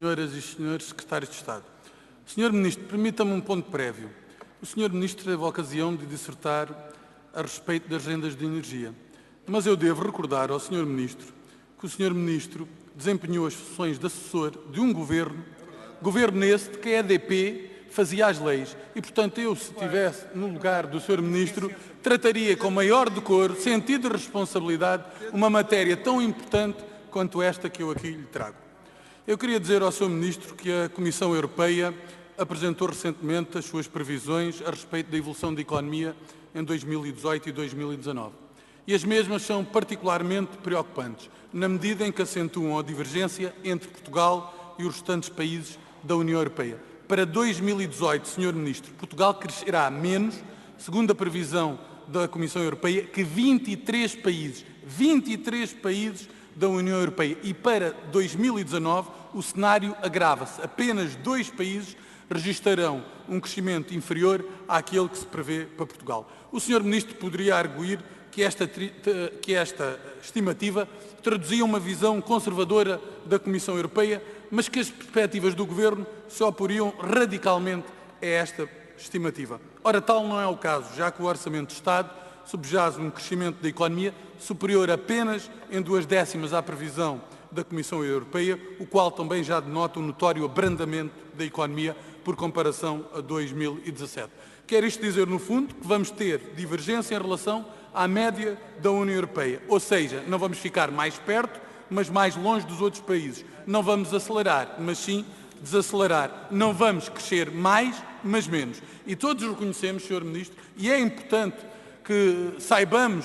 Senhoras e senhores secretários de Estado. Senhor Ministro, permita-me um ponto prévio. O Senhor Ministro teve a ocasião de dissertar a respeito das rendas de energia. Mas eu devo recordar ao Senhor Ministro que o Senhor Ministro desempenhou as funções de assessor de um governo esse de que a EDP fazia as leis. E, portanto, eu, se estivesse no lugar do Senhor Ministro, trataria com maior decoro, sentido de responsabilidade, uma matéria tão importante quanto esta que eu aqui lhe trago. Eu queria dizer ao Sr. Ministro que a Comissão Europeia apresentou recentemente as suas previsões a respeito da evolução da economia em 2018 e 2019. E as mesmas são particularmente preocupantes, na medida em que acentuam a divergência entre Portugal e os restantes países da União Europeia. Para 2018, Sr. Ministro, Portugal crescerá menos, segundo a previsão da Comissão Europeia, que 23 países da União Europeia. E para 2019 o cenário agrava-se. Apenas 2 países registarão um crescimento inferior àquele que se prevê para Portugal. O Sr. Ministro poderia arguir que esta estimativa traduzia uma visão conservadora da Comissão Europeia, mas que as perspectivas do Governo se oporiam radicalmente a esta estimativa. Ora, tal não é o caso, já que o Orçamento de Estado subjaz um crescimento da economia superior apenas em 0,2 à previsão da Comissão Europeia, o qual também já denota um notório abrandamento da economia por comparação a 2017. Quer isto dizer, no fundo, que vamos ter divergência em relação à média da União Europeia, ou seja, não vamos ficar mais perto, mas mais longe dos outros países. Não vamos acelerar, mas sim desacelerar. Não vamos crescer mais, mas menos. E todos reconhecemos, Sr. Ministro, e é importante que saibamos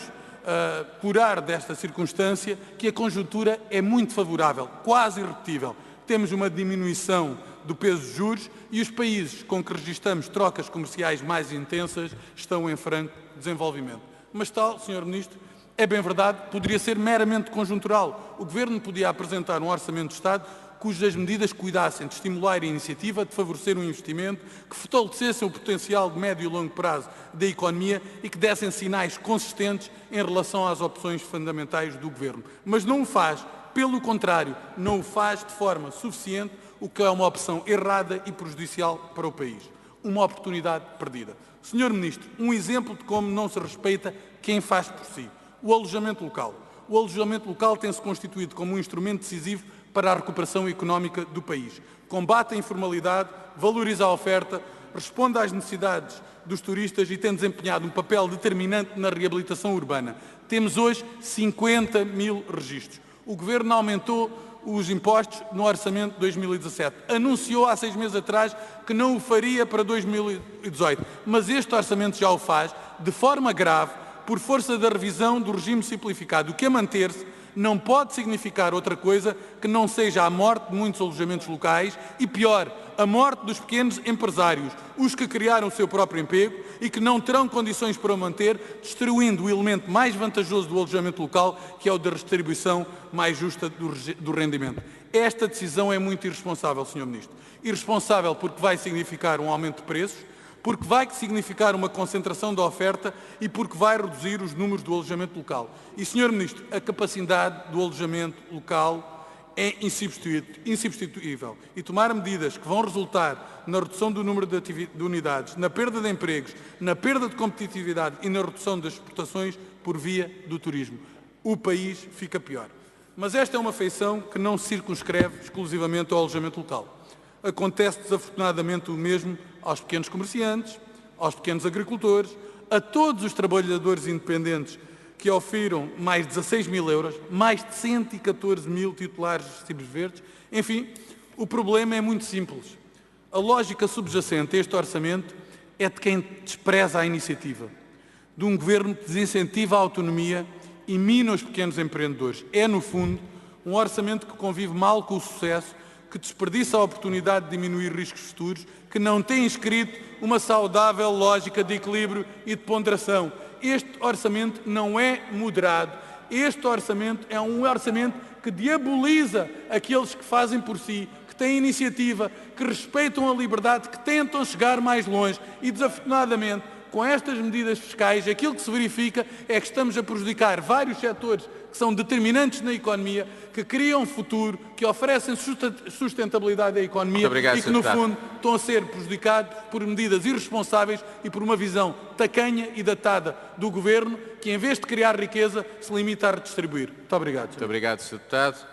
curar desta circunstância, que a conjuntura é muito favorável, quase irrepetível. Temos uma diminuição do peso de juros e os países com que registramos trocas comerciais mais intensas estão em franco desenvolvimento. Mas tal, Sr. Ministro, é bem verdade, poderia ser meramente conjuntural. O Governo podia apresentar um Orçamento de Estado cujas medidas cuidassem de estimular a iniciativa, de favorecer um investimento, que fortalecessem o potencial de médio e longo prazo da economia e que dessem sinais consistentes em relação às opções fundamentais do Governo. Mas não o faz, pelo contrário, não o faz de forma suficiente, o que é uma opção errada e prejudicial para o país. Uma oportunidade perdida. Senhor Ministro, um exemplo de como não se respeita quem faz por si. O alojamento local. O alojamento local tem-se constituído como um instrumento decisivo para a recuperação económica do país. Combate a informalidade, valoriza a oferta, responde às necessidades dos turistas e tem desempenhado um papel determinante na reabilitação urbana. Temos hoje 50 mil registros. O Governo aumentou os impostos no Orçamento de 2017. Anunciou há 6 meses atrás que não o faria para 2018. Mas este Orçamento já o faz de forma grave, por força da revisão do regime simplificado. O que a manter-se não pode significar outra coisa que não seja a morte de muitos alojamentos locais e, pior, a morte dos pequenos empresários, os que criaram o seu próprio emprego e que não terão condições para o manter, destruindo o elemento mais vantajoso do alojamento local, que é o da redistribuição mais justa do rendimento. Esta decisão é muito irresponsável, Sr. Ministro. Irresponsável porque vai significar um aumento de preços, porque vai significar uma concentração da oferta e porque vai reduzir os números do alojamento local. E, Sr. Ministro, a capacidade do alojamento local é insubstituível. E tomar medidas que vão resultar na redução do número de unidades, na perda de empregos, na perda de competitividade e na redução das exportações por via do turismo. O país fica pior. Mas esta é uma feição que não se circunscreve exclusivamente ao alojamento local. Acontece desafortunadamente o mesmo aos pequenos comerciantes, aos pequenos agricultores, a todos os trabalhadores independentes que ofiram mais de 16 mil euros, mais de 114 mil titulares de recibos verdes. Enfim, o problema é muito simples. A lógica subjacente a este orçamento é de quem despreza a iniciativa, de um governo que desincentiva a autonomia e mina os pequenos empreendedores. É, no fundo, um orçamento que convive mal com o sucesso, que desperdiça a oportunidade de diminuir riscos futuros, que não tem inscrito uma saudável lógica de equilíbrio e de ponderação. Este orçamento não é moderado. Este orçamento é um orçamento que diaboliza aqueles que fazem por si, que têm iniciativa, que respeitam a liberdade, que tentam chegar mais longe e, desafortunadamente, com estas medidas fiscais, aquilo que se verifica é que estamos a prejudicar vários setores que são determinantes na economia, que criam futuro, que oferecem sustentabilidade à economia e que, no fundo, estão a ser prejudicados por medidas irresponsáveis e por uma visão tacanha e datada do Governo, que, em vez de criar riqueza, se limita a redistribuir. Muito obrigado. Muito obrigado, Sr. Deputado.